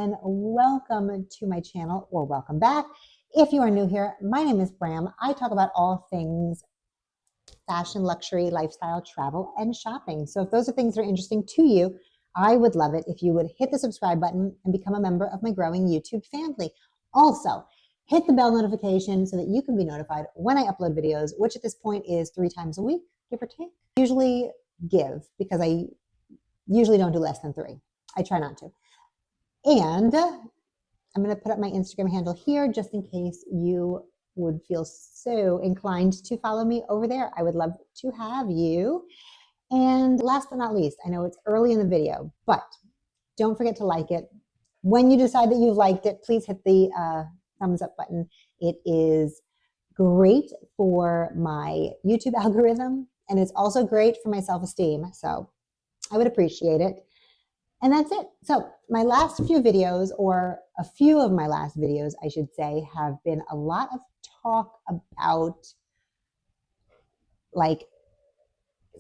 and welcome to my channel, or welcome back. If you are new here, my name is Bram. I talk about all things fashion, luxury, lifestyle, travel, and shopping. So if those are things that are interesting to you, I would love it if you would hit the subscribe button and become a member of my growing YouTube family. Also, hit the bell notification so that you can be notified when I upload videos, which at this point is 3 times a week, give or take. Usually give, because I usually don't do less than 3. I try not to. And I'm going to put up my Instagram handle here just in case you would feel so inclined to follow me over there. I would love to have you. And last but not least, I know it's early in the video, but don't forget to like it. When you decide that you've liked it, please hit the thumbs up button. It is great for my YouTube algorithm, and it's also great for my self-esteem. So I would appreciate it. And that's it. So my last few videos, or a few of my last videos, I should say, have been a lot of talk about like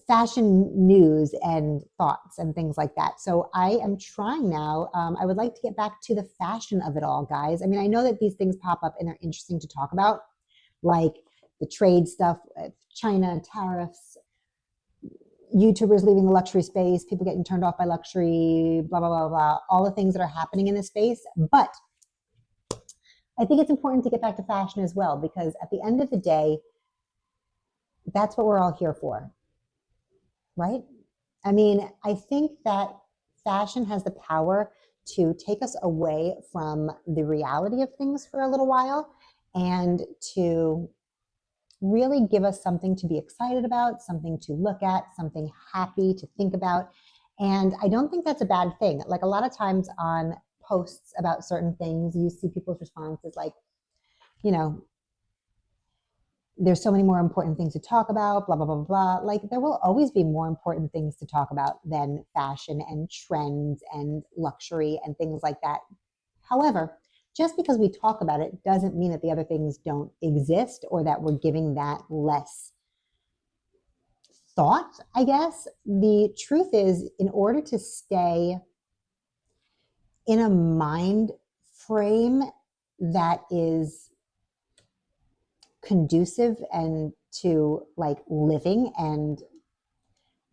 fashion news and thoughts and things like that. So I am trying now. I would like to get back to the fashion of it all, guys. I mean, I know that these things pop up and they're interesting to talk about, like the trade stuff, China, tariffs, YouTubers leaving the luxury space, people getting turned off by luxury, blah, blah, blah, blah, all the things that are happening in this space. But I think it's important to get back to fashion as well, because at the end of the day, that's what we're all here for, right? I mean, I think that fashion has the power to take us away from the reality of things for a little while and to really give us something to be excited about, something to look at, something happy to think about. And I don't think that's a bad thing. Like a lot of times on posts about certain things, you see people's responses like, you know, there's so many more important things to talk about, blah, blah, blah, blah. Like there will always be more important things to talk about than fashion and trends and luxury and things like that. However, just because we talk about it doesn't mean that the other things don't exist or that we're giving that less thought, I guess. The truth is, in order to stay in a mind frame that is conducive and to like living and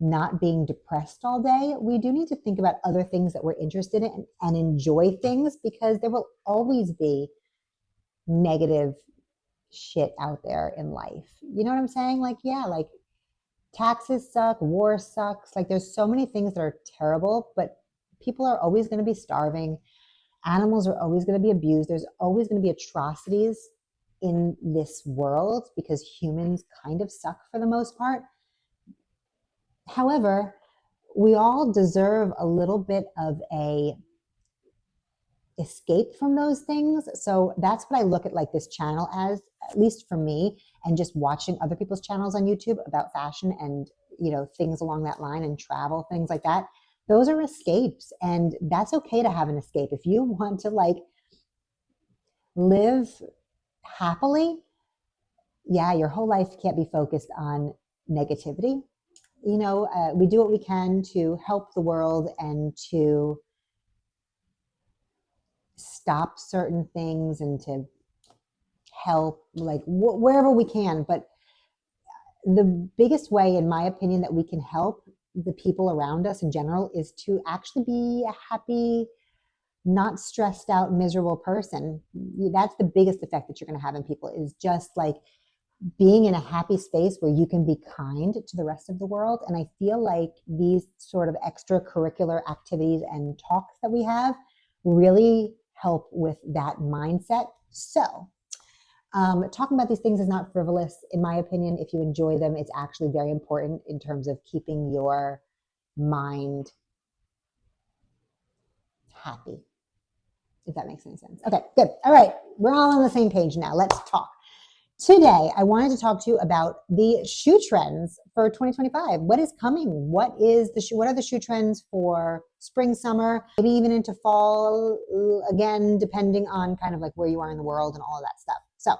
not being depressed all day, we do need to think about other things that we're interested in and enjoy things, because there will always be negative shit out there in life. You know what I'm saying? Like, yeah, like taxes suck, war sucks. Like there's so many things that are terrible, but people are always going to be starving. Animals are always going to be abused. There's always going to be atrocities in this world because humans kind of suck for the most part. However, we all deserve a little bit of a escape from those things. So that's what I look at like this channel as, at least for me, and just watching other people's channels on YouTube about fashion and, you know, things along that line and travel, things like that. Those are escapes, and that's okay to have an escape. If you want to like live happily, yeah, your whole life can't be focused on negativity. You know, we do what we can to help the world and to stop certain things and to help like wherever we can. But the biggest way, in my opinion, that we can help the people around us in general is to actually be a happy, not stressed out, miserable person. That's the biggest effect that you're going to have in people, is just like being in a happy space where you can be kind to the rest of the world. And I feel like these sort of extracurricular activities and talks that we have really help with that mindset. So talking about these things is not frivolous, in my opinion. If you enjoy them, it's actually very important in terms of keeping your mind happy, if that makes any sense. Okay, good. All right, we're all on the same page now. Let's talk. Today, I wanted to talk to you about the shoe trends for 2025. What is coming? What are the shoe trends for spring, summer, maybe even into fall, again, depending on kind of like where you are in the world and all of that stuff. So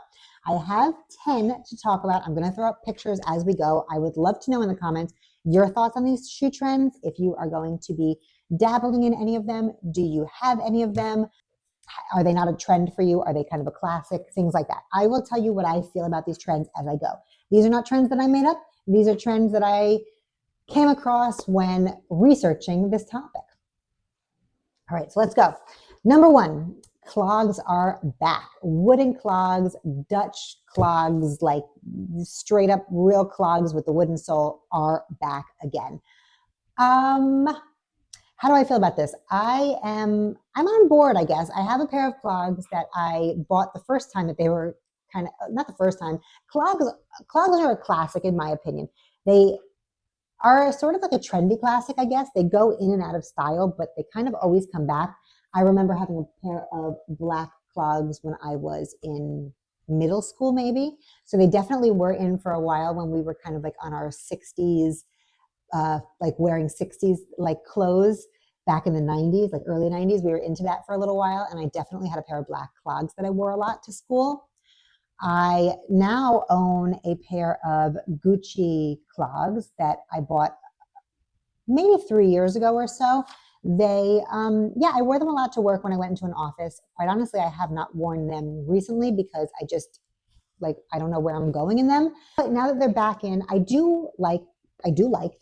I have 10 to talk about. I'm going to throw up pictures as we go. I would love to know in the comments your thoughts on these shoe trends, if you are going to be dabbling in any of them? Do you have any of them? Are they not a trend for you? Are they kind of a classic? Things like that. I will tell you what I feel about these trends as I go. These are not trends that I made up. These are trends that I came across when researching this topic. All right, so let's go. Number one, clogs are back. Wooden clogs, Dutch clogs, like straight up real clogs with the wooden sole are back again. How do I feel about this? I'm on board, I guess. I have a pair of clogs that I bought the first time that they were kind of, not the first time. Clogs are a classic in my opinion. They are sort of like a trendy classic, I guess. They go in and out of style, but they kind of always come back. I remember having a pair of black clogs when I was in middle school, maybe. So they definitely were in for a while when we were kind of like on our 60s, like wearing 60s like clothes back in the 90s, like early 90s. We were into that for a little while, and I definitely had a pair of black clogs that I wore a lot to school. I now own a pair of Gucci clogs that I bought maybe 3 years ago or so. They, I wore them a lot to work when I went into an office. Quite honestly, I have not worn them recently because I just, like, I don't know where I'm going in them. But now that they're back in, I do like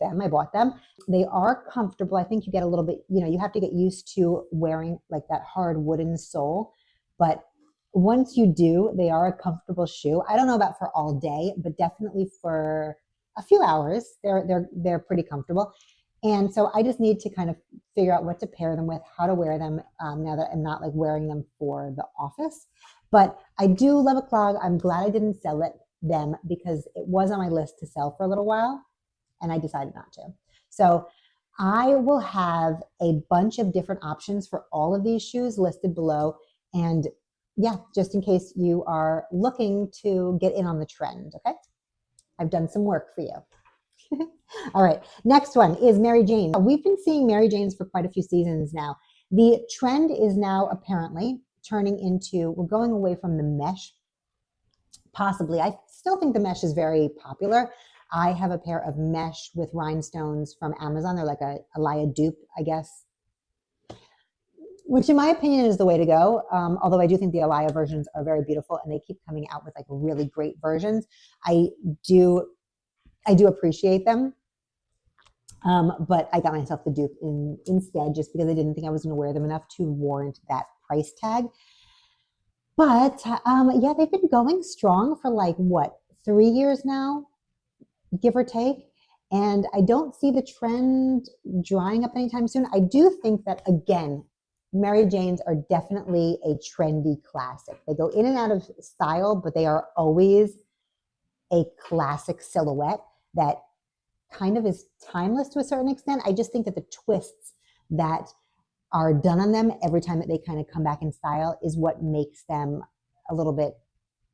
them. I bought them. They are comfortable. I think you get a little bit, you have to get used to wearing like that hard wooden sole. But once you do, they are a comfortable shoe. I don't know about for all day, but definitely for a few hours, they're pretty comfortable. And so I just need to kind of figure out what to pair them with, how to wear them now that I'm not like wearing them for the office. But I do love a clog. I'm glad I didn't sell them because it was on my list to sell for a little while and I decided not to. So I will have a bunch of different options for all of these shoes listed below. And yeah, just in case you are looking to get in on the trend, okay? I've done some work for you. All right, next one is Mary Jane. We've been seeing Mary Janes for quite a few seasons now. The trend is now apparently turning into, we're going away from the mesh, possibly. I still think the mesh is very popular. I have a pair of mesh with rhinestones from Amazon. They're like a Elia dupe, I guess, which in my opinion is the way to go. Although I do think the Elia versions are very beautiful and they keep coming out with like really great versions. I do appreciate them. But I got myself the dupe instead just because I didn't think I was going to wear them enough to warrant that price tag. But yeah, they've been going strong for like, what, 3 years now, give or take. And I don't see the trend drying up anytime soon. I do think that, again, Mary Janes are definitely a trendy classic. They go in and out of style, but they are always a classic silhouette that kind of is timeless to a certain extent. I just think that the twists that are done on them every time that they kind of come back in style is what makes them a little bit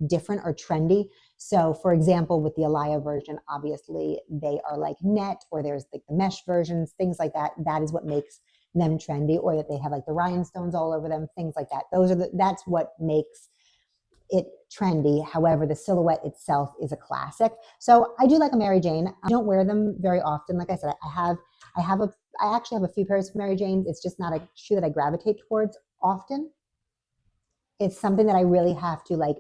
different or trendy. So for example, with the Elia version, obviously they are like net, or there's like the mesh versions, things like that. That is what makes them trendy, or that they have like the rhinestones all over them, things like that. That's what makes it trendy. However, the silhouette itself is a classic. So I do like a Mary Jane. I don't wear them very often. Like I said, I actually have a few pairs of Mary Janes. It's just not a shoe that I gravitate towards often. It's something that I really have to like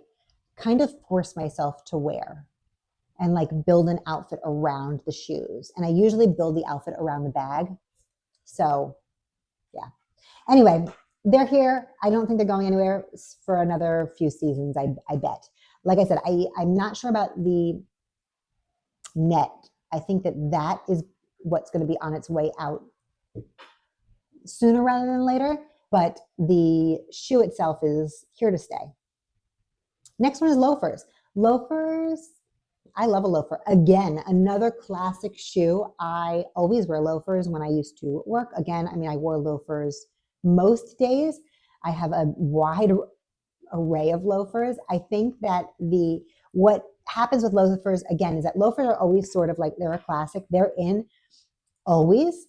kind of force myself to wear and like build an outfit around the shoes. And I usually build the outfit around the bag. So yeah. Anyway, they're here. I don't think they're going anywhere for another few seasons, I bet. Like I said, I'm not sure about the net. I think that is what's going to be on its way out sooner rather than later. But the shoe itself is here to stay. Next one is loafers. Loafers, I love a loafer. Again, another classic shoe. I always wear loafers when I used to work. Again, I mean, I wore loafers most days. I have a wide array of loafers. I think that what happens with loafers, again, is that loafers are always sort of like, they're a classic. They're in always.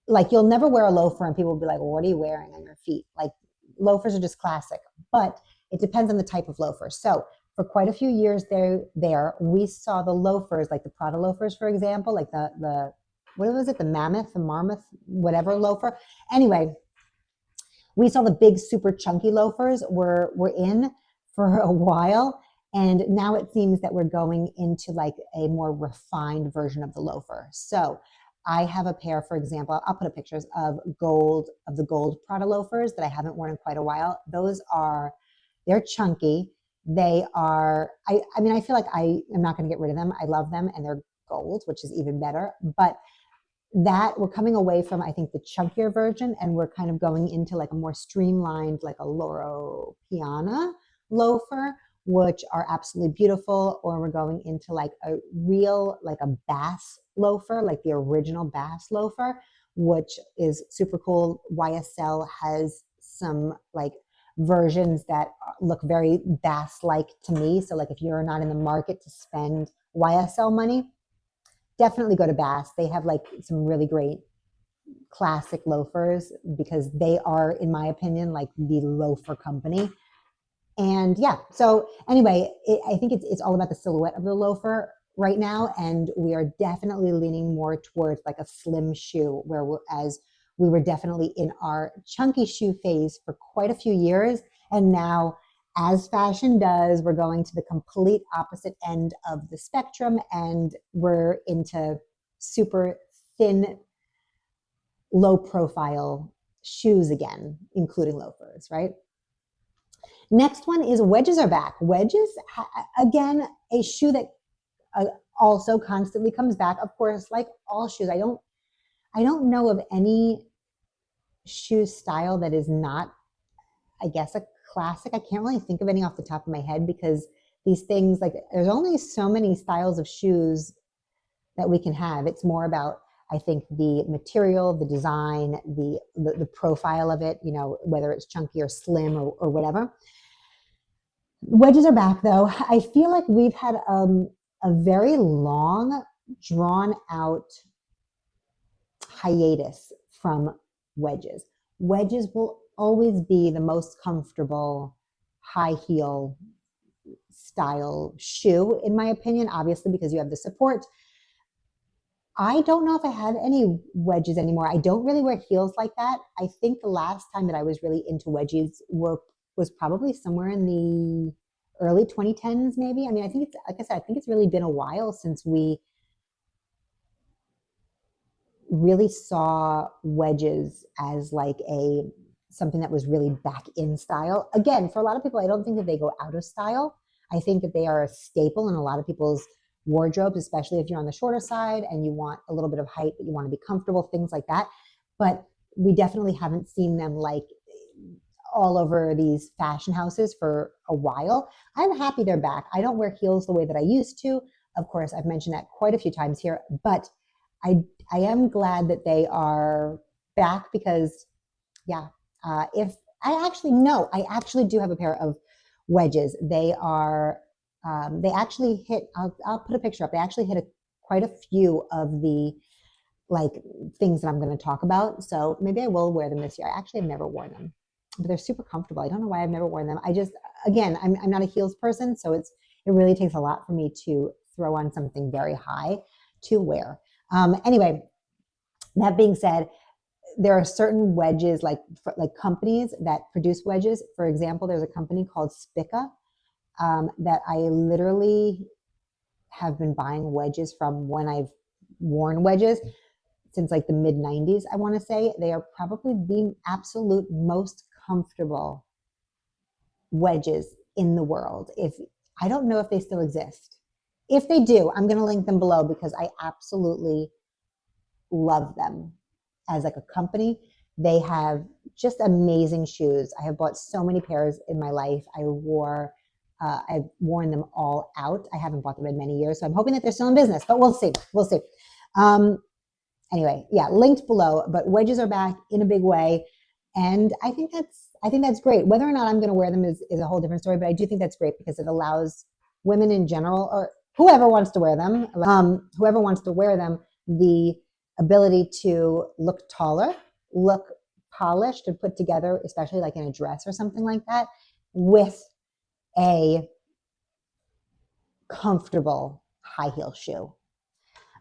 Like, you'll never wear a loafer and people will be like, well, what are you wearing on your feet? Like, loafers are just classic, but it depends on the type of loafer. So for quite a few years there, we saw the loafers, like the Prada loafers, for example, like the what was it? The mammoth, the marmoth, whatever loafer. Anyway, we saw the big, super chunky loafers were in for a while. And now it seems that we're going into like a more refined version of the loafer. So I have a pair, for example, I'll put up pictures of the gold Prada loafers that I haven't worn in quite a while. They're chunky. They are, I mean, I feel like I am not going to get rid of them. I love them and they're gold, which is even better. But that we're coming away from, I think, the chunkier version, and we're kind of going into like a more streamlined, like a Loro Piana loafer, which are absolutely beautiful. Or we're going into like a real, like a Bass loafer, like the original Bass loafer, which is super cool. YSL has some like versions that look very Bass-like to me. So like if you're not in the market to spend YSL money, definitely go to Bass. They have like some really great classic loafers because they are, in my opinion, like the loafer company. And yeah, so anyway, I think it's all about the silhouette of the loafer right now. And we are definitely leaning more towards like a slim shoe, whereas we were definitely in our chunky shoe phase for quite a few years. And now, as fashion does, we're going to the complete opposite end of the spectrum, and we're into super thin, low profile shoes again, including loafers, right? Next one is wedges are back. Wedges, again, a shoe that also constantly comes back. Of course, like all shoes, I don't know of any shoe style that is not, I guess, a classic. I can't really think of any off the top of my head because these things, like there's only so many styles of shoes that we can have. It's more about, I think, the material, the design, the profile of it, you know, whether it's chunky or slim or whatever. Wedges are back though. I feel like we've had a very long, drawn out hiatus from wedges. Wedges will always be the most comfortable high heel style shoe, in my opinion, obviously, because you have the support. I don't know if I have any wedges anymore. I don't really wear heels like that. I think the last time that I was really into wedges was probably somewhere in the early 2010s, maybe. I mean, I think it's, like I said, I think it's really been a while since we really saw wedges as like something that was really back in style. Again, for a lot of people, I don't think that they go out of style. I think that they are a staple in a lot of people's wardrobes, especially if you're on the shorter side and you want a little bit of height, but you want to be comfortable, things like that. But we definitely haven't seen them like all over these fashion houses for a while. I'm happy they're back. I don't wear heels the way that I used to. Of course, I've mentioned that quite a few times here, but I am glad that they are back because, yeah, if I actually do have a pair of wedges. They actually hit, I'll put a picture up. They actually hit quite a few of the like things that I'm going to talk about. So maybe I will wear them this year. I actually have never worn them, but they're super comfortable. I don't know why I've never worn them. Again, I'm not a heels person. So it really takes a lot for me to throw on something very high to wear. Anyway, that being said, there are certain wedges, like companies that produce wedges. For example, there's a company called Spica that I literally have been buying wedges from when I've worn wedges since like the mid 90s, I want to say. They are probably the absolute most comfortable wedges in the world. I don't know if they still exist. If they do, I'm going to link them below because I absolutely love them as like a company. They have just amazing shoes. I have bought so many pairs in my life. I've worn them all out. I haven't bought them in many years, so I'm hoping that they're still in business, but we'll see. We'll see. Anyway, yeah, linked below, but wedges are back in a big way. And I think that's great. Whether or not I'm going to wear them is a whole different story, but I do think that's great because it allows women in general, or whoever wants to wear them, the ability to look taller, look polished and put together, especially like in a dress or something like that, with a comfortable high heel shoe.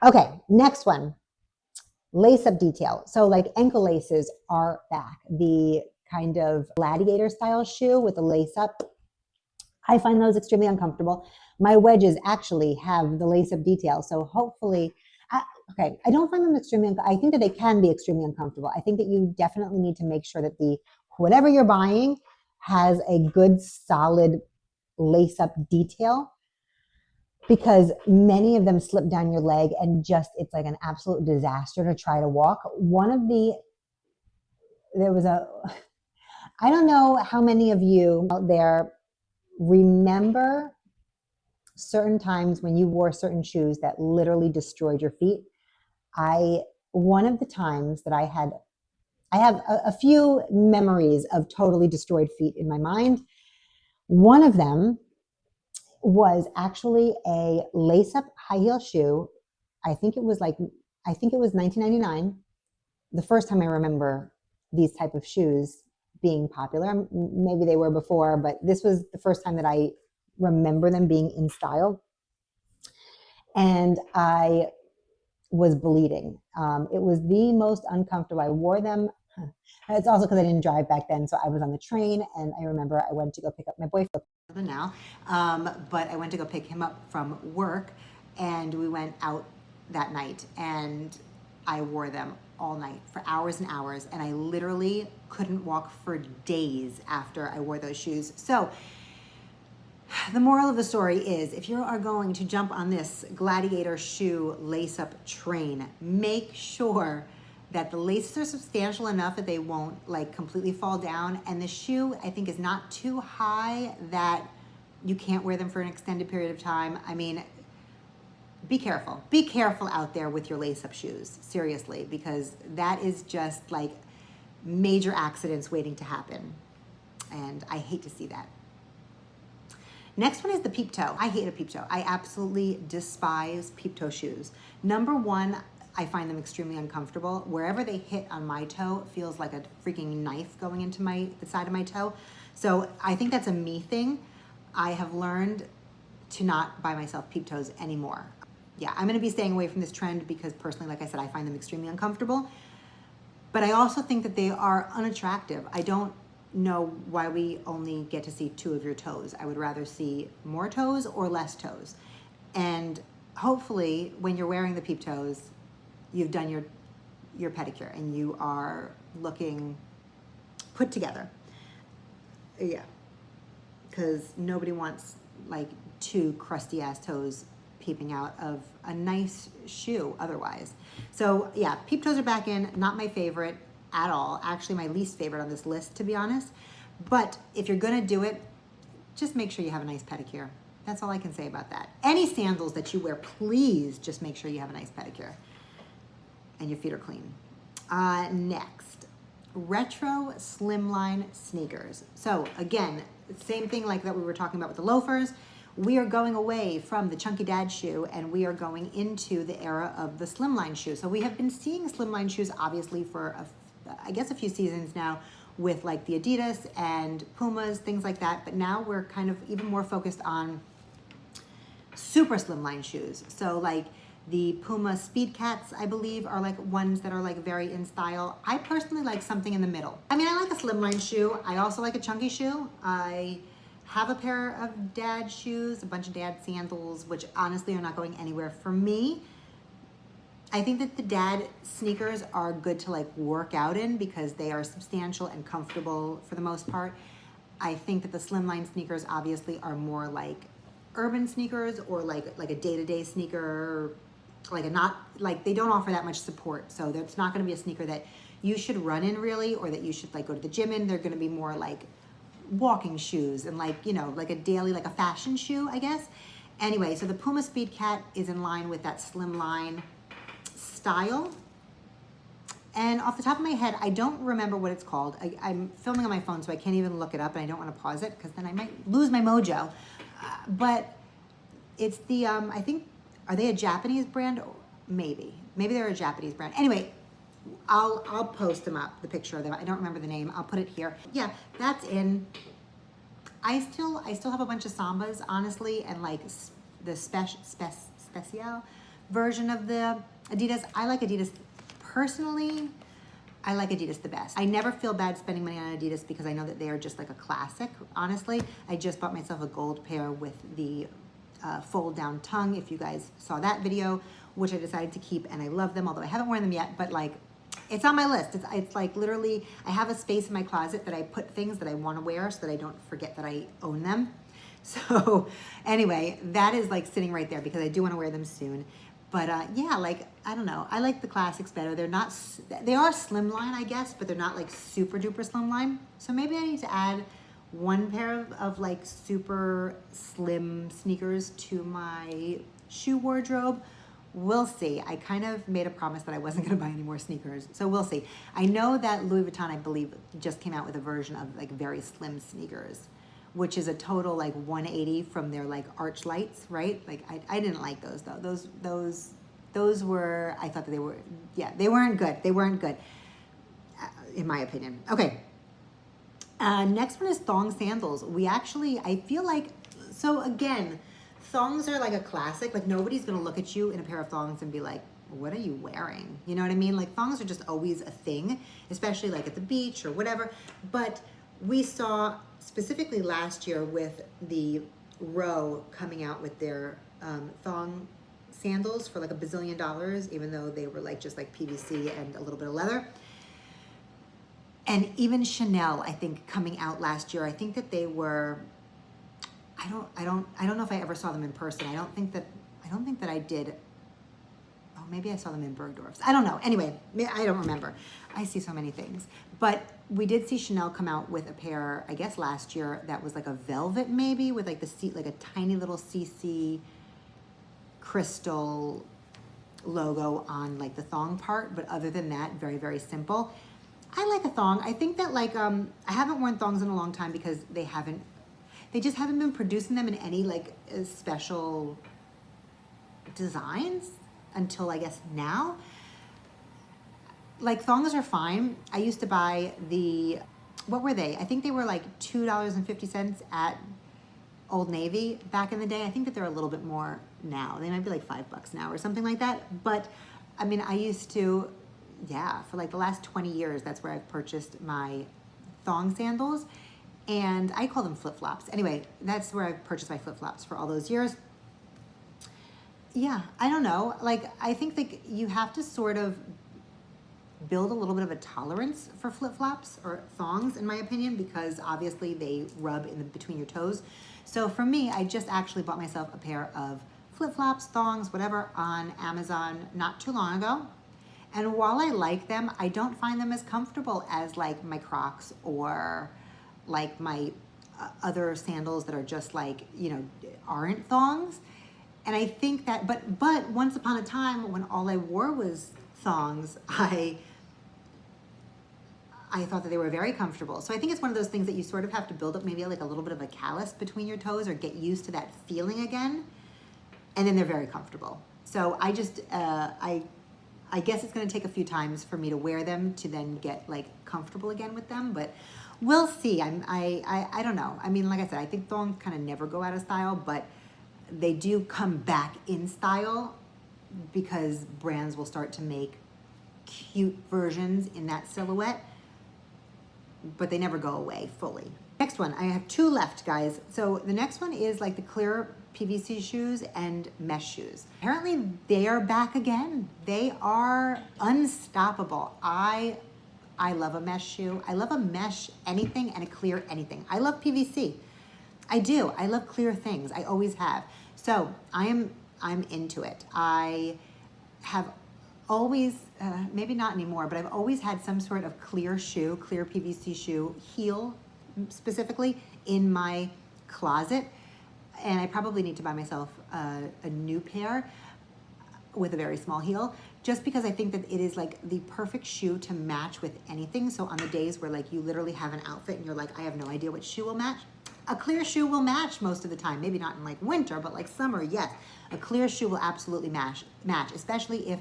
Okay, next one. Lace-up detail. So like ankle laces are back. The kind of gladiator style shoe with a lace-up, I find those extremely uncomfortable. My wedges actually have the lace-up detail. So hopefully, okay, I don't find them extremely, I think that they can be extremely uncomfortable. I think that you definitely need to make sure that whatever you're buying has a good solid lace-up detail, because many of them slip down your leg and just, it's like an absolute disaster to try to walk. I don't know how many of you out there remember certain times when you wore certain shoes that literally destroyed your feet. One of the times that I have a few memories of totally destroyed feet in my mind. One of them was actually a lace-up high heel shoe. I think it was 1999. The first time I remember these type of shoes being popular. Maybe they were before, but this was the first time that I remember them being in style. And I was bleeding. It was the most uncomfortable. I wore them. It's also because I didn't drive back then, so I was on the train, and I remember I went to go pick up my boyfriend now, but I went to go pick him up from work, and we went out that night, and I wore them all night for hours and hours, and I literally couldn't walk for days after I wore those shoes. So the moral of the story is, if you are going to jump on this gladiator shoe lace-up train, make sure that the laces are substantial enough that they won't like completely fall down, and the shoe, I think, is not too high that you can't wear them for an extended period of time. I mean, be careful. Be careful out there with your lace-up shoes, seriously, because that is just like major accidents waiting to happen, and I hate to see that. Next one is the peep toe. I hate a peep toe. I absolutely despise peep toe shoes. Number one, I find them extremely uncomfortable. Wherever they hit on my toe, it feels like a freaking knife going into the side of my toe. So I think that's a me thing. I have learned to not buy myself peep toes anymore. Yeah, I'm gonna be staying away from this trend because personally, like I said, I find them extremely uncomfortable. But I also think that they are unattractive. I don't know why we only get to see two of your toes. I would rather see more toes or less toes. And hopefully when you're wearing the peep toes, you've done your pedicure and you are looking put together. Yeah, because nobody wants like two crusty ass toes peeping out of a nice shoe otherwise. So yeah, peep toes are back in, not my favorite at all. Actually my least favorite on this list, to be honest. But if you're gonna do it, just make sure you have a nice pedicure. That's all I can say about that. Any sandals that you wear, please just make sure you have a nice pedicure and your feet are clean. Next, retro slimline sneakers. So again, same thing like that we were talking about with the loafers. We are going away from the chunky dad shoe and we are going into the era of the slimline shoe. So we have been seeing slimline shoes obviously for I guess a few seasons now with like the Adidas and Pumas, things like that. But now we're kind of even more focused on super slimline shoes. So like the Puma Speed Cats, I believe, are like ones that are like very in style. I personally like something in the middle. I mean, I like a slimline shoe. I also like a chunky shoe. I have a pair of dad shoes, a bunch of dad sandals, which honestly are not going anywhere for me. I think that the dad sneakers are good to like work out in because they are substantial and comfortable for the most part. I think that the slimline sneakers obviously are more like urban sneakers or like a day-to-day sneaker, they don't offer that much support. So it's not gonna be a sneaker that you should run in really, or that you should like go to the gym in. They're gonna be more like walking shoes and like, you know, like a daily, like a fashion shoe, I guess. Anyway, so the Puma Speed Cat is in line with that slimline style. And off the top of my head, I don't remember what it's called. I'm filming on my phone, so I can't even look it up, and I don't want to pause it because then I might lose my mojo. But it's the, I think, are they a Japanese brand? Maybe they're a Japanese brand. Anyway, I'll post them up, the picture of them. I don't remember the name. I'll put it here. Yeah, that's in. I still have a bunch of Sambas, honestly, and like the special version of the Adidas. I like Adidas personally, I like Adidas the best. I never feel bad spending money on Adidas because I know that they are just like a classic, honestly. I just bought myself a gold pair with the fold down tongue, if you guys saw that video, which I decided to keep, and I love them, although I haven't worn them yet, but like, it's on my list. It's like literally, I have a space in my closet that I put things that I want to wear so that I don't forget that I own them. So anyway, that is like sitting right there because I do want to wear them soon. But yeah, like, I don't know. I like the classics better. They are slimline, I guess, but they're not like super duper slimline. So maybe I need to add one pair of like super slim sneakers to my shoe wardrobe. We'll see. I kind of made a promise that I wasn't going to buy any more sneakers. So we'll see. I know that Louis Vuitton, I believe, just came out with a version of like very slim sneakers, which is a total like 180 from their like arch lights, right? Like I didn't like those though. Those were, I thought that they were, yeah, they weren't good. They weren't good, in my opinion. Okay. Next one is thong sandals. We actually, I feel like, so again, thongs are like a classic. Like nobody's gonna look at you in a pair of thongs and be like, what are you wearing? You know what I mean? Like thongs are just always a thing, especially like at the beach or whatever. But we saw specifically last year with the Row coming out with their thong sandals for like $1 bazillion, even though they were like just like PVC and a little bit of leather. And even Chanel, I think, coming out last year, I think that they were, I don't know if I ever saw them in person. I don't think that I did. Oh, maybe I saw them in Bergdorf's. I don't know. Anyway, I don't remember. I see so many things. But we did see Chanel come out with a pair, I guess last year, that was like a velvet maybe, with like the seat, like a tiny little CC crystal logo on like the thong part. But other than that, very, very simple. I like a thong. I think that like, I haven't worn thongs in a long time because they just haven't been producing them in any like special designs until I guess now. Like thongs are fine. I used to buy what were they? I think they were like $2.50 at Old Navy back in the day. I think that they're a little bit more now. They might be like $5 now or something like that. But I mean, I used to, yeah, for like the last 20 years, that's where I've purchased my thong sandals. And I call them flip-flops. Anyway, that's where I purchased my flip-flops for all those years. Yeah, I don't know. Like, I think that you have to sort of build a little bit of a tolerance for flip-flops or thongs, in my opinion, because obviously they rub in between your toes. So for me, I just actually bought myself a pair of flip-flops, thongs, whatever, on Amazon not too long ago. And while I like them, I don't find them as comfortable as like my Crocs or like my other sandals that are just like, you know, aren't thongs. And I think that, but once upon a time when all I wore was thongs, I thought that they were very comfortable. So I think it's one of those things that you sort of have to build up maybe like a little bit of a callus between your toes or get used to that feeling again. And then they're very comfortable. So I just, I guess it's gonna take a few times for me to wear them to then get like comfortable again with them, but we'll see. I don't know. I mean, like I said, I think thongs kind of never go out of style, but they do come back in style because brands will start to make cute versions in that silhouette, but they never go away fully. Next one, I have 2 left, guys. So the next one is like the clear PVC shoes and mesh shoes. Apparently they are back again. They are unstoppable. I love a mesh shoe. I love a mesh anything and a clear anything. I love PVC. I do. I love clear things. I always have. So I'm into it. I have always, maybe not anymore, but I've always had some sort of clear shoe, clear PVC shoe, heel specifically, in my closet. And I probably need to buy myself a new pair with a very small heel, just because I think that it is like the perfect shoe to match with anything. So on the days where like you literally have an outfit and you're like, I have no idea what shoe will match, a clear shoe will match most of the time. Maybe not in like winter, but like summer, yes. A clear shoe will absolutely match, especially if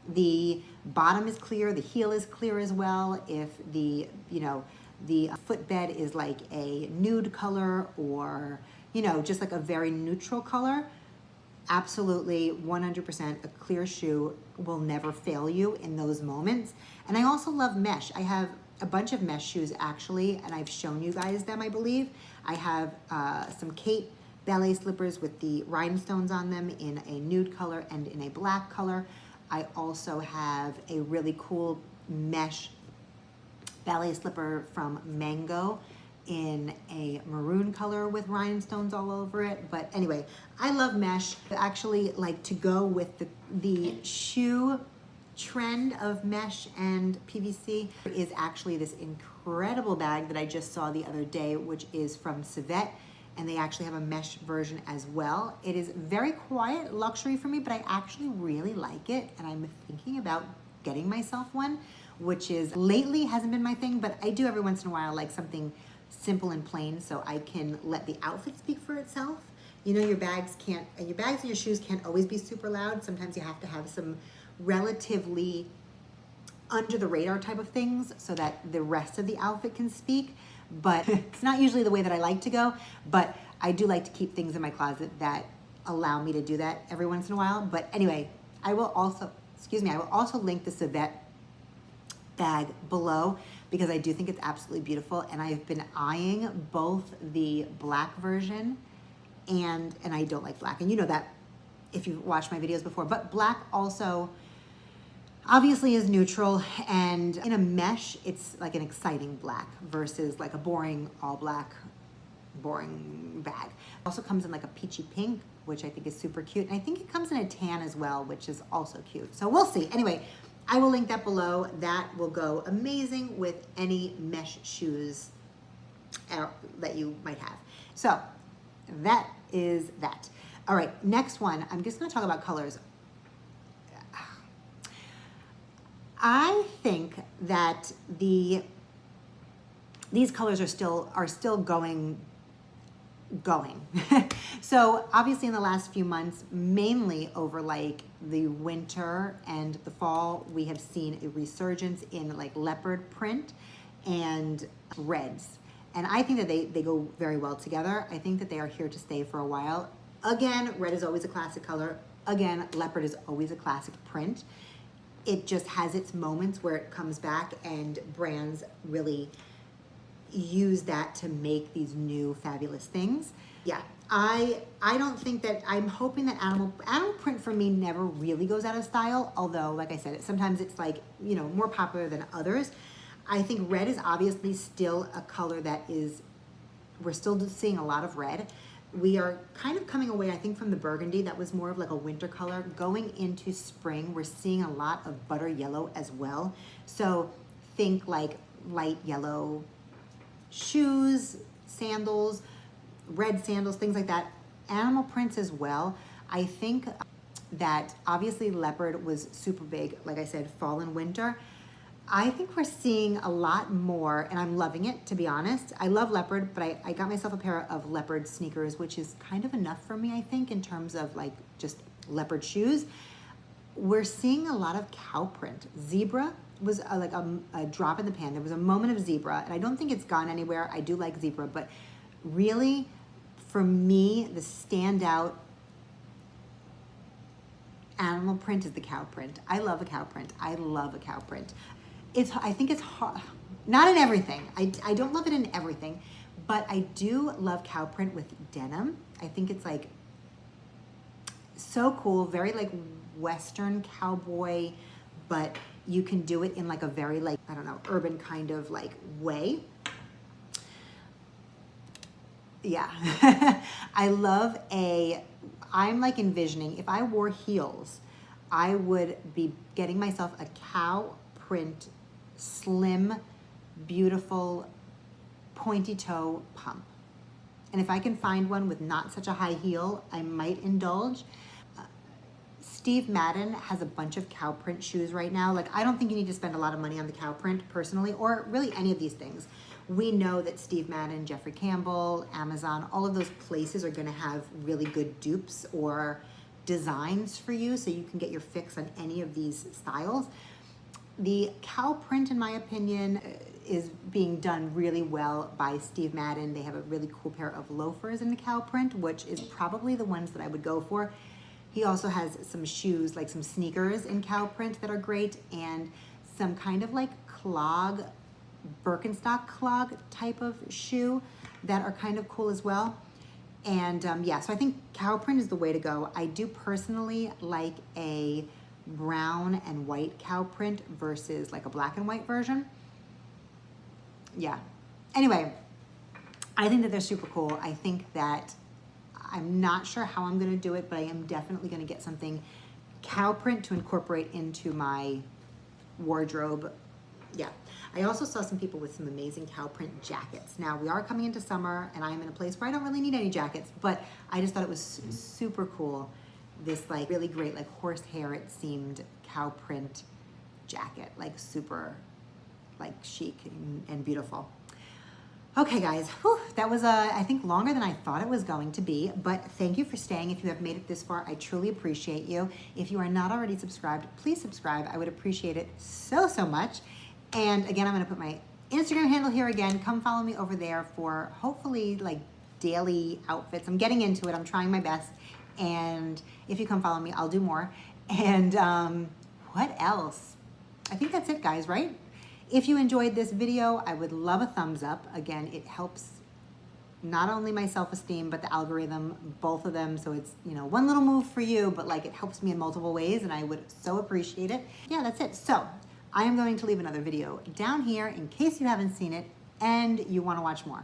the bottom is clear, the heel is clear as well, if the, you know, the footbed is like a nude color or, you know, just like a very neutral color. Absolutely, 100%, a clear shoe will never fail you in those moments. And I also love mesh. I have a bunch of mesh shoes actually, and I've shown you guys them, I believe. I have some Kate ballet slippers with the rhinestones on them in a nude color and in a black color. I also have a really cool mesh ballet slipper from Mango in a maroon color with rhinestones all over it. But anyway, I love mesh. I actually like to go with the shoe trend of mesh and PVC is actually this incredible bag that I just saw the other day, which is from Civet, and they actually have a mesh version as well. It is very quiet luxury for me, but I actually really like it, and I'm thinking about getting myself one, which is lately hasn't been my thing, but I do every once in a while like something simple and plain so I can let the outfit speak for itself. You know, your bags and your shoes can't always be super loud. Sometimes you have to have some relatively under the radar type of things so that the rest of the outfit can speak. But it's not usually the way that I like to go, but I do like to keep things in my closet that allow me to do that every once in a while. But anyway, I will also link the Civet bag below because I do think it's absolutely beautiful, and I have been eyeing both the black version and I don't like black, and you know that if you've watched my videos before, but black also obviously is neutral, and in a mesh it's like an exciting black versus like a boring all black boring bag. It also comes in like a peachy pink, which I think is super cute, and I think it comes in a tan as well, which is also cute, so we'll see. Anyway, I will link that below. That will go amazing with any mesh shoes that you might have. So that is that. All right, next one. I'm just going to talk about colors. I think that these colors are still going. So obviously in the last few months, mainly over like the winter and the fall, we have seen a resurgence in like leopard print and reds. And I think that they go very well together. I think that they are here to stay for a while. Again, red is always a classic color. Again, leopard is always a classic print. It just has its moments where it comes back and brands really use that to make these new fabulous things. Yeah, I don't think that, I'm hoping that animal print for me never really goes out of style, although like I said, sometimes it's like, you know, more popular than others. I think red is obviously still a color that we're still seeing a lot of red. We are kind of coming away, I think, from the burgundy. That was more of like a winter color. Going into spring, we're seeing a lot of butter yellow as well. So think like light yellow shoes, sandals, red sandals, things like that. Animal prints as well. I think that obviously leopard was super big, like I said, fall and winter. I think we're seeing a lot more, and I'm loving it, to be honest. I love leopard, but I got myself a pair of leopard sneakers, which is kind of enough for me, I think, in terms of like just leopard shoes. We're seeing a lot of cow print. Zebra was like a drop in the pan. There was a moment of zebra, and I don't think it's gone anywhere. I do like zebra, but really, for me, the standout animal print is the cow print. I love a cow print. I love a cow print. I think it's hard, not in everything. I don't love it in everything, but I do love cow print with denim. I think it's like so cool, very like Western cowboy, but you can do it in like a very like, I don't know, urban kind of like way. Yeah. I'm like envisioning, if I wore heels, I would be getting myself a cow print, slim, beautiful, pointy toe pump. And if I can find one with not such a high heel, I might indulge. Steve Madden has a bunch of cow print shoes right now. Like, I don't think you need to spend a lot of money on the cow print personally, or really any of these things. We know that Steve Madden, Jeffrey Campbell, Amazon, all of those places are gonna have really good dupes or designs for you, so you can get your fix on any of these styles. The cow print, in my opinion, is being done really well by Steve Madden. They have a really cool pair of loafers in the cow print, which is probably the ones that I would go for. He also has some shoes, like some sneakers in cow print that are great, and some kind of like clog, Birkenstock clog type of shoe that are kind of cool as well. And yeah, so I think cow print is the way to go. I do personally like a brown and white cow print versus like a black and white version. Yeah. Anyway, I think that they're super cool. I think that I'm not sure how I'm gonna do it, but I am definitely gonna get something cow print to incorporate into my wardrobe. Yeah. I also saw some people with some amazing cow print jackets. Now, we are coming into summer, and I'm in a place where I don't really need any jackets, but I just thought it was super cool. This like really great like horsehair, it seemed, cow print jacket, like super like chic and beautiful. Okay, guys, whew, that was, I think, longer than I thought it was going to be, but thank you for staying. If you have made it this far, I truly appreciate you. If you are not already subscribed, please subscribe. I would appreciate it so, so much. And again, I'm gonna put my Instagram handle here again. Come follow me over there for hopefully like daily outfits. I'm getting into it, I'm trying my best. And if you come follow me, I'll do more. And what else? I think that's it, guys, right? If you enjoyed this video, I would love a thumbs up. Again, it helps not only my self-esteem, but the algorithm, both of them. So it's, you know, one little move for you, but like it helps me in multiple ways, and I would so appreciate it. Yeah, that's it. So I am going to leave another video down here in case you haven't seen it and you want to watch more.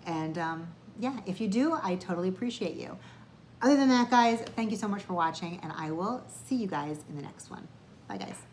And yeah, if you do, I totally appreciate you. Other than that, guys, thank you so much for watching, and I will see you guys in the next one. Bye, guys.